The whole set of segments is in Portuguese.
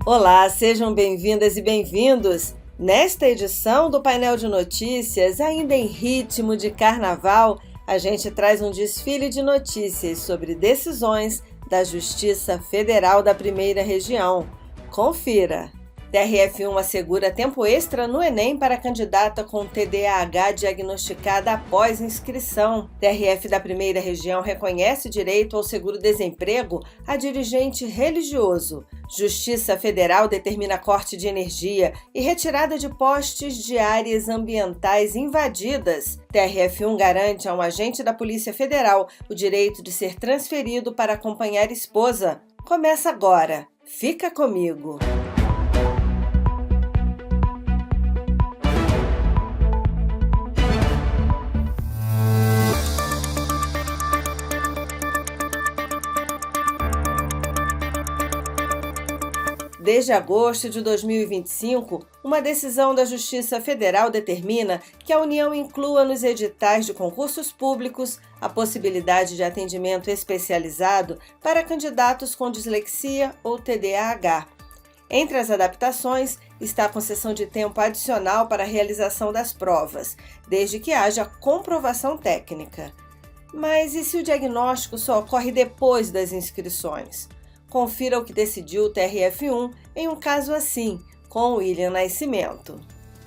Olá, sejam bem-vindas e bem-vindos! Nesta edição do Painel de Notícias, ainda em ritmo de carnaval, a gente traz um desfile de notícias sobre decisões da Justiça Federal da Primeira Região. Confira! TRF1 assegura tempo extra no Enem para candidata com TDAH diagnosticada após inscrição. TRF da Primeira Região reconhece direito ao seguro-desemprego a dirigente religioso. Justiça Federal determina corte de energia e retirada de postes de áreas ambientais invadidas. TRF1 garante a um agente da Polícia Federal o direito de ser transferido para acompanhar esposa. Começa agora. Fica comigo. Desde agosto de 2025, uma decisão da Justiça Federal determina que a União inclua nos editais de concursos públicos a possibilidade de atendimento especializado para candidatos com dislexia ou TDAH. Entre as adaptações está a concessão de tempo adicional para a realização das provas, desde que haja comprovação técnica. Mas e se o diagnóstico só ocorre depois das inscrições? Confira o que decidiu o TRF1 em um caso assim, com William Nascimento.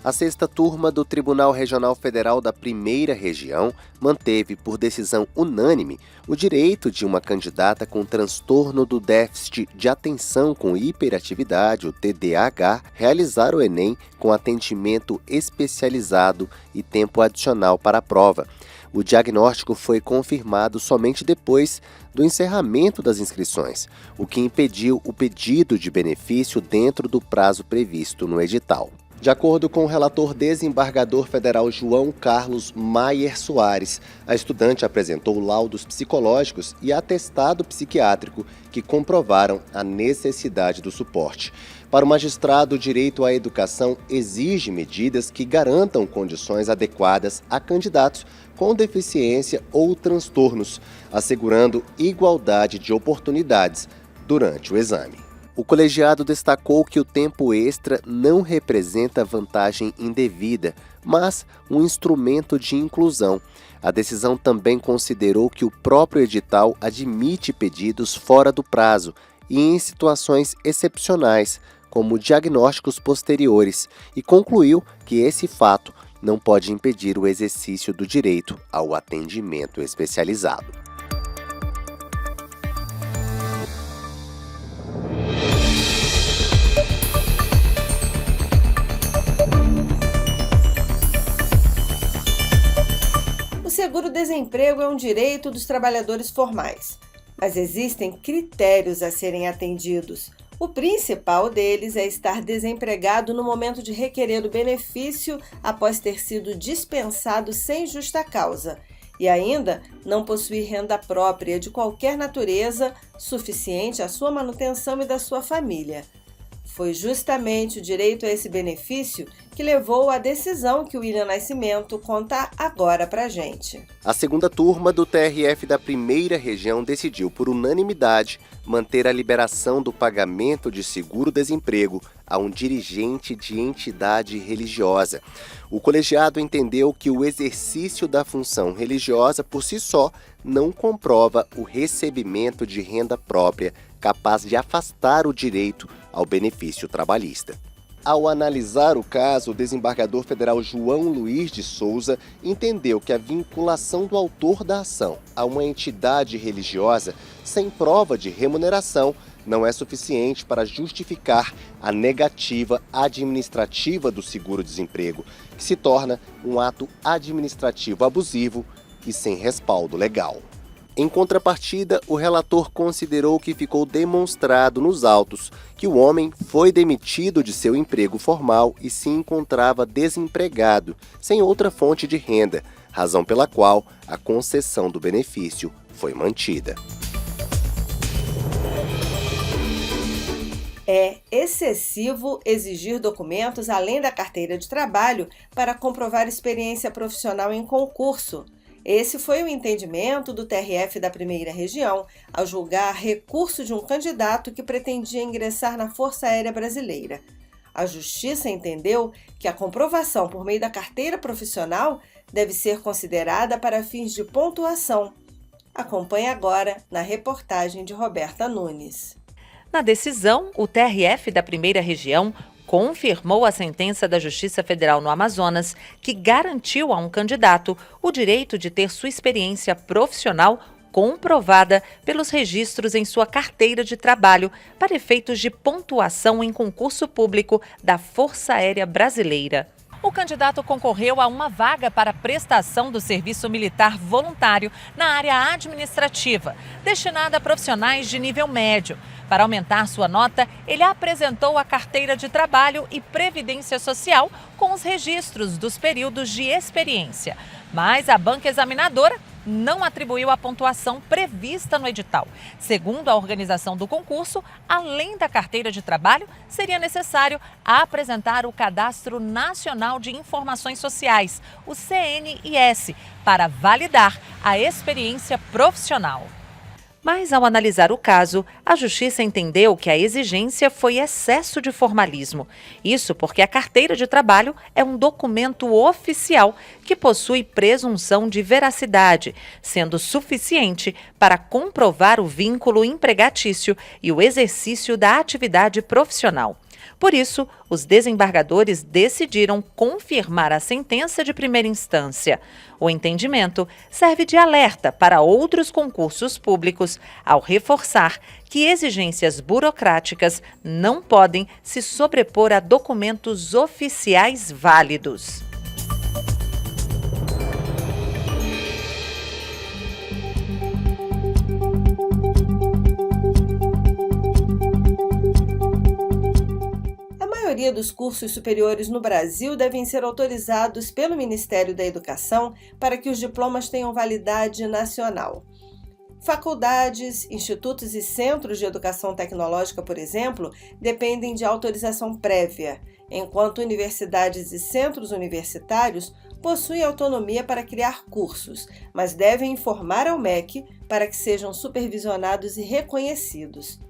A sexta turma do Tribunal Regional Federal da Primeira Região manteve, por decisão unânime, o direito de uma candidata com transtorno do déficit de atenção com hiperatividade, o TDAH, realizar o Enem com atendimento especializado e tempo adicional para a prova. O diagnóstico foi confirmado somente depois do encerramento das inscrições, o que impediu o pedido de benefício dentro do prazo previsto no edital. De acordo com o relator desembargador federal João Carlos Maier Soares, a estudante apresentou laudos psicológicos e atestado psiquiátrico que comprovaram a necessidade do suporte. Para o magistrado, o direito à educação exige medidas que garantam condições adequadas a candidatos com deficiência ou transtornos, assegurando igualdade de oportunidades durante o exame. O colegiado destacou que o tempo extra não representa vantagem indevida, mas um instrumento de inclusão. A decisão também considerou que o próprio edital admite pedidos fora do prazo e em situações excepcionais, como diagnósticos posteriores, e concluiu que esse fato não pode impedir o exercício do direito ao atendimento especializado. O seguro-desemprego é um direito dos trabalhadores formais, mas existem critérios a serem atendidos. O principal deles é estar desempregado no momento de requerer o benefício após ter sido dispensado sem justa causa e ainda não possuir renda própria de qualquer natureza suficiente à sua manutenção e da sua família. Foi justamente o direito a esse benefício que levou à decisão que o William Nascimento conta agora pra gente. A segunda turma do TRF da Primeira Região decidiu, por unanimidade, manter a liberação do pagamento de seguro-desemprego a um dirigente de entidade religiosa. O colegiado entendeu que o exercício da função religiosa por si só não comprova o recebimento de renda própria capaz de afastar o direito ao benefício trabalhista. Ao analisar o caso, o desembargador federal João Luiz de Souza entendeu que a vinculação do autor da ação a uma entidade religiosa sem prova de remuneração não é suficiente para justificar a negativa administrativa do seguro-desemprego, que se torna um ato administrativo abusivo e sem respaldo legal. Em contrapartida, o relator considerou que ficou demonstrado nos autos que o homem foi demitido de seu emprego formal e se encontrava desempregado, sem outra fonte de renda, razão pela qual a concessão do benefício foi mantida. É excessivo exigir documentos além da carteira de trabalho para comprovar experiência profissional em concurso. Esse foi o entendimento do TRF da Primeira Região ao julgar recurso de um candidato que pretendia ingressar na Força Aérea Brasileira. A Justiça entendeu que a comprovação por meio da carteira profissional deve ser considerada para fins de pontuação. Acompanhe agora na reportagem de Roberta Nunes. Na decisão, o TRF da Primeira Região confirmou a sentença da Justiça Federal no Amazonas, que garantiu a um candidato o direito de ter sua experiência profissional comprovada pelos registros em sua carteira de trabalho para efeitos de pontuação em concurso público da Força Aérea Brasileira. O candidato concorreu a uma vaga para prestação do serviço militar voluntário na área administrativa, destinada a profissionais de nível médio. Para aumentar sua nota, ele apresentou a carteira de trabalho e previdência social com os registros dos períodos de experiência. Mas a banca examinadora não atribuiu a pontuação prevista no edital. Segundo a organização do concurso, além da carteira de trabalho, seria necessário apresentar o Cadastro Nacional de Informações Sociais, o CNIS, para validar a experiência profissional. Mas, ao analisar o caso, a Justiça entendeu que a exigência foi excesso de formalismo. Isso porque a carteira de trabalho é um documento oficial que possui presunção de veracidade, sendo suficiente para comprovar o vínculo empregatício e o exercício da atividade profissional. Por isso, os desembargadores decidiram confirmar a sentença de primeira instância. O entendimento serve de alerta para outros concursos públicos, ao reforçar que exigências burocráticas não podem se sobrepor a documentos oficiais válidos. A maioria dos cursos superiores no Brasil devem ser autorizados pelo Ministério da Educação para que os diplomas tenham validade nacional. Faculdades, institutos e centros de educação tecnológica, por exemplo, dependem de autorização prévia, enquanto universidades e centros universitários possuem autonomia para criar cursos, mas devem informar ao MEC para que sejam supervisionados e reconhecidos.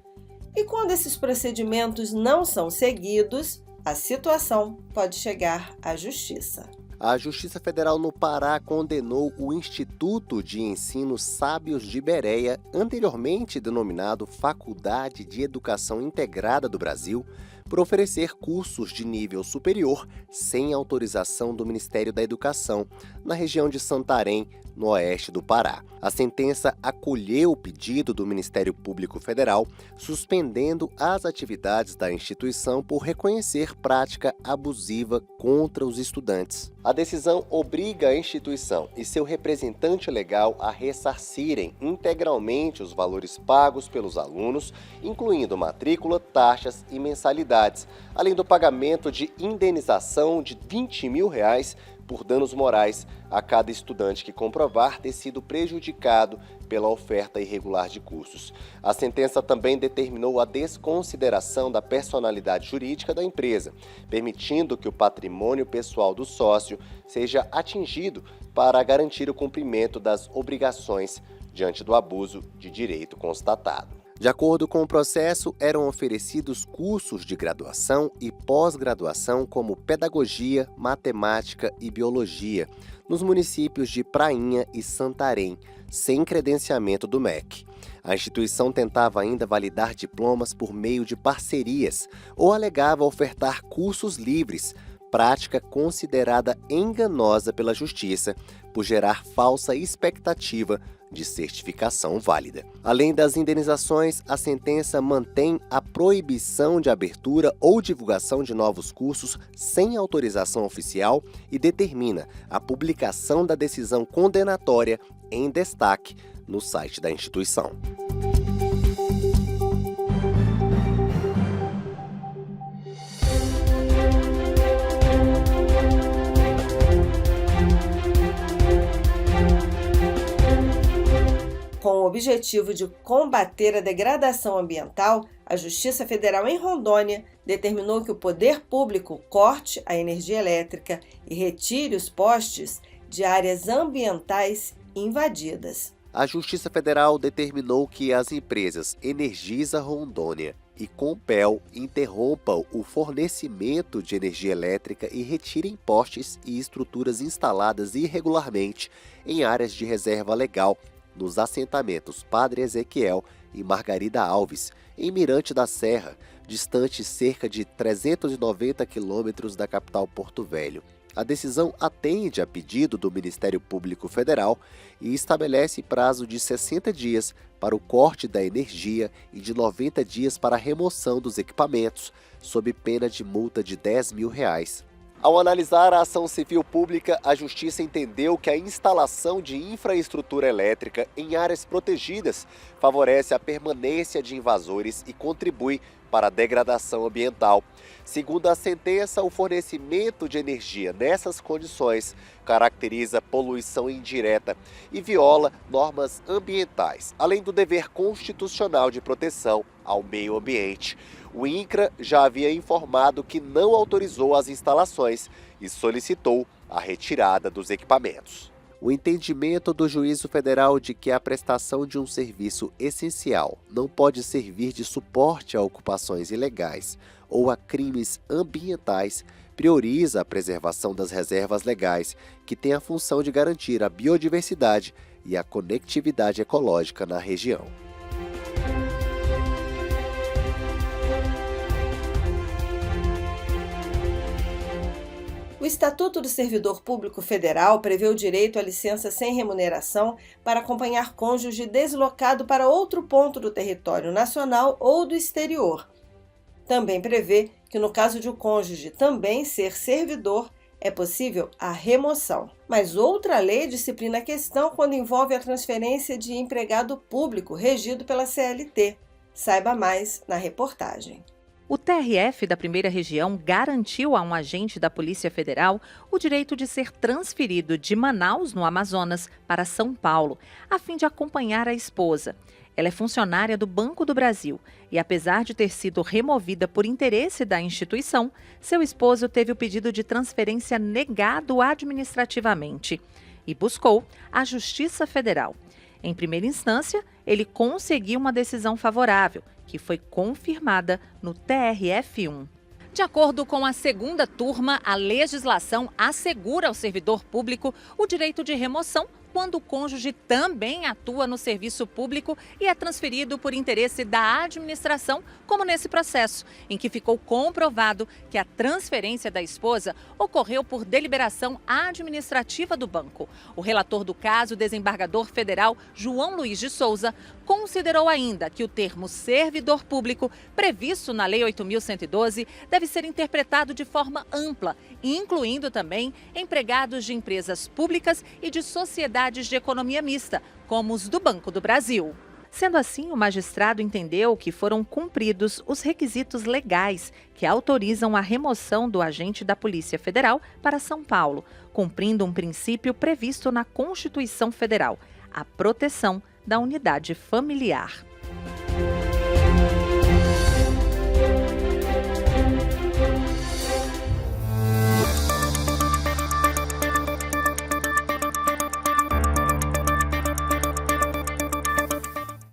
E quando esses procedimentos não são seguidos, a situação pode chegar à Justiça. A Justiça Federal no Pará condenou o Instituto de Ensino Sábios de Bereia, anteriormente denominado Faculdade de Educação Integrada do Brasil, por oferecer cursos de nível superior sem autorização do Ministério da Educação, na região de Santarém, no oeste do Pará. A sentença acolheu o pedido do Ministério Público Federal, suspendendo as atividades da instituição por reconhecer prática abusiva contra os estudantes. A decisão obriga a instituição e seu representante legal a ressarcirem integralmente os valores pagos pelos alunos, incluindo matrícula, taxas e mensalidades, além do pagamento de indenização de R$20 mil por danos morais a cada estudante que comprovar ter sido prejudicado pela oferta irregular de cursos. A sentença também determinou a desconsideração da personalidade jurídica da empresa, permitindo que o patrimônio pessoal do sócio seja atingido para garantir o cumprimento das obrigações diante do abuso de direito constatado. De acordo com o processo, eram oferecidos cursos de graduação e pós-graduação como Pedagogia, Matemática e Biologia, nos municípios de Prainha e Santarém, sem credenciamento do MEC. A instituição tentava ainda validar diplomas por meio de parcerias ou alegava ofertar cursos livres, prática considerada enganosa pela Justiça por gerar falsa expectativa de certificação válida. Além das indenizações, a sentença mantém a proibição de abertura ou divulgação de novos cursos sem autorização oficial e determina a publicação da decisão condenatória em destaque no site da instituição. Com o objetivo de combater a degradação ambiental, a Justiça Federal em Rondônia determinou que o poder público corte a energia elétrica e retire os postes de áreas ambientais invadidas. A Justiça Federal determinou que as empresas Energisa Rondônia e Compel interrompam o fornecimento de energia elétrica e retirem postes e estruturas instaladas irregularmente em áreas de reserva legal nos assentamentos Padre Ezequiel e Margarida Alves, em Mirante da Serra, distante cerca de 390 quilômetros da capital Porto Velho. A decisão atende a pedido do Ministério Público Federal e estabelece prazo de 60 dias para o corte da energia e de 90 dias para a remoção dos equipamentos, sob pena de multa de R$10 mil. Ao analisar a ação civil pública, a Justiça entendeu que a instalação de infraestrutura elétrica em áreas protegidas favorece a permanência de invasores e contribui para a degradação ambiental. Segundo a sentença, o fornecimento de energia nessas condições caracteriza poluição indireta e viola normas ambientais, além do dever constitucional de proteção ao meio ambiente. O INCRA já havia informado que não autorizou as instalações e solicitou a retirada dos equipamentos. O entendimento do juízo federal de que a prestação de um serviço essencial não pode servir de suporte a ocupações ilegais ou a crimes ambientais prioriza a preservação das reservas legais, que tem a função de garantir a biodiversidade e a conectividade ecológica na região. O Estatuto do Servidor Público Federal prevê o direito à licença sem remuneração para acompanhar cônjuge deslocado para outro ponto do território nacional ou do exterior. Também prevê que, no caso de o cônjuge também ser servidor, é possível a remoção. Mas outra lei disciplina a questão quando envolve a transferência de empregado público regido pela CLT. Saiba mais na reportagem. O TRF da Primeira Região garantiu a um agente da Polícia Federal o direito de ser transferido de Manaus, no Amazonas, para São Paulo, a fim de acompanhar a esposa. Ela é funcionária do Banco do Brasil e, apesar de ter sido removida por interesse da instituição, seu esposo teve o pedido de transferência negado administrativamente e buscou a Justiça Federal. Em primeira instância, ele conseguiu uma decisão favorável, que foi confirmada no TRF1. De acordo com a segunda turma, a legislação assegura ao servidor público o direito de remoção quando o cônjuge também atua no serviço público e é transferido por interesse da administração, como nesse processo, em que ficou comprovado que a transferência da esposa ocorreu por deliberação administrativa do banco. O relator do caso, o desembargador federal João Luiz de Souza, considerou ainda que o termo servidor público, previsto na Lei 8.112, deve ser interpretado de forma ampla, incluindo também empregados de empresas públicas e de sociedades de economia mista, como os do Banco do Brasil. Sendo assim, o magistrado entendeu que foram cumpridos os requisitos legais que autorizam a remoção do agente da Polícia Federal para São Paulo, cumprindo um princípio previsto na Constituição Federal, a proteção da unidade familiar.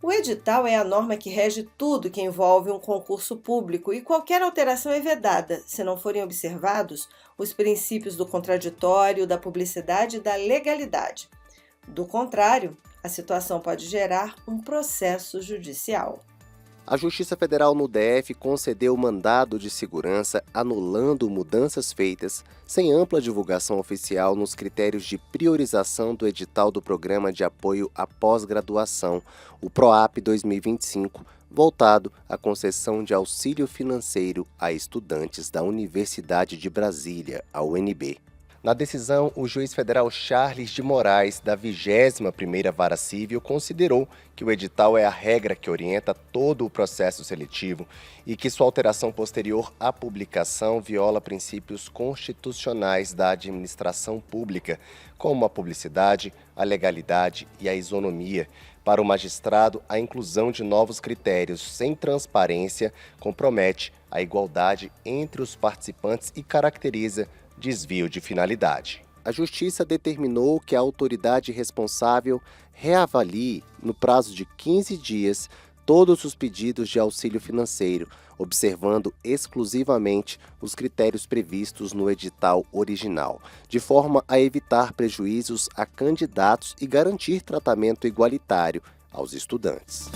O edital é a norma que rege tudo que envolve um concurso público e qualquer alteração é vedada, se não forem observados os princípios do contraditório, da publicidade e da legalidade. Do contrário, a situação pode gerar um processo judicial. A Justiça Federal no DF concedeu mandado de segurança anulando mudanças feitas sem ampla divulgação oficial nos critérios de priorização do edital do Programa de Apoio à Pós-Graduação, o PROAP 2025, voltado à concessão de auxílio financeiro a estudantes da Universidade de Brasília, a UNB. Na decisão, o juiz federal Charles de Moraes, da 21ª Vara Civil, considerou que o edital é a regra que orienta todo o processo seletivo e que sua alteração posterior à publicação viola princípios constitucionais da administração pública, como a publicidade, a legalidade e a isonomia. Para o magistrado, a inclusão de novos critérios sem transparência compromete a igualdade entre os participantes e caracteriza desvio de finalidade. a Justiça determinou que a autoridade responsável reavalie, no prazo de 15 dias, todos os pedidos de auxílio financeiro, observando exclusivamente os critérios previstos no edital original, de forma a evitar prejuízos a candidatos e garantir tratamento igualitário aos estudantes.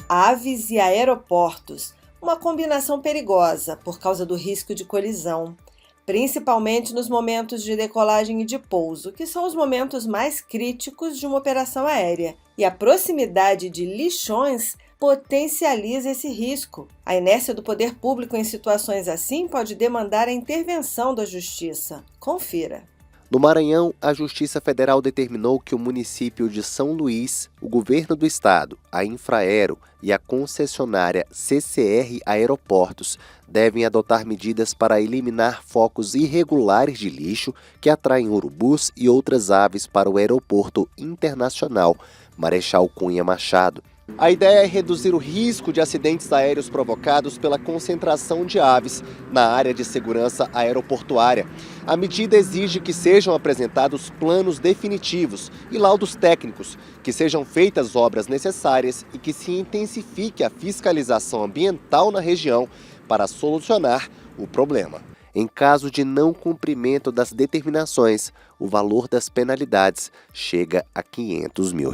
Aves e aeroportos, uma combinação perigosa por causa do risco de colisão, principalmente nos momentos de decolagem e de pouso, que são os momentos mais críticos de uma operação aérea. E a proximidade de lixões potencializa esse risco. A inércia do poder público em situações assim pode demandar a intervenção da Justiça. Confira. No Maranhão, a Justiça Federal determinou que o município de São Luís, o governo do estado, a Infraero e a concessionária CCR Aeroportos devem adotar medidas para eliminar focos irregulares de lixo que atraem urubus e outras aves para o Aeroporto Internacional Marechal Cunha Machado. A ideia é reduzir o risco de acidentes aéreos provocados pela concentração de aves na área de segurança aeroportuária. A medida exige que sejam apresentados planos definitivos e laudos técnicos, que sejam feitas obras necessárias e que se intensifique a fiscalização ambiental na região para solucionar o problema. Em caso de não cumprimento das determinações, o valor das penalidades chega a R$500 mil.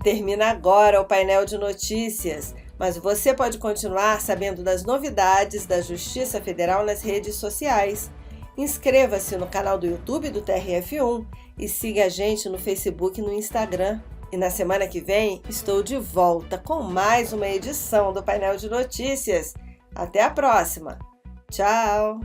Termina agora o painel de notícias, mas você pode continuar sabendo das novidades da Justiça Federal nas redes sociais. Inscreva-se no canal do YouTube do TRF1 e siga a gente no Facebook e no Instagram. E na semana que vem estou de volta com mais uma edição do painel de notícias. Até a próxima! Tchau!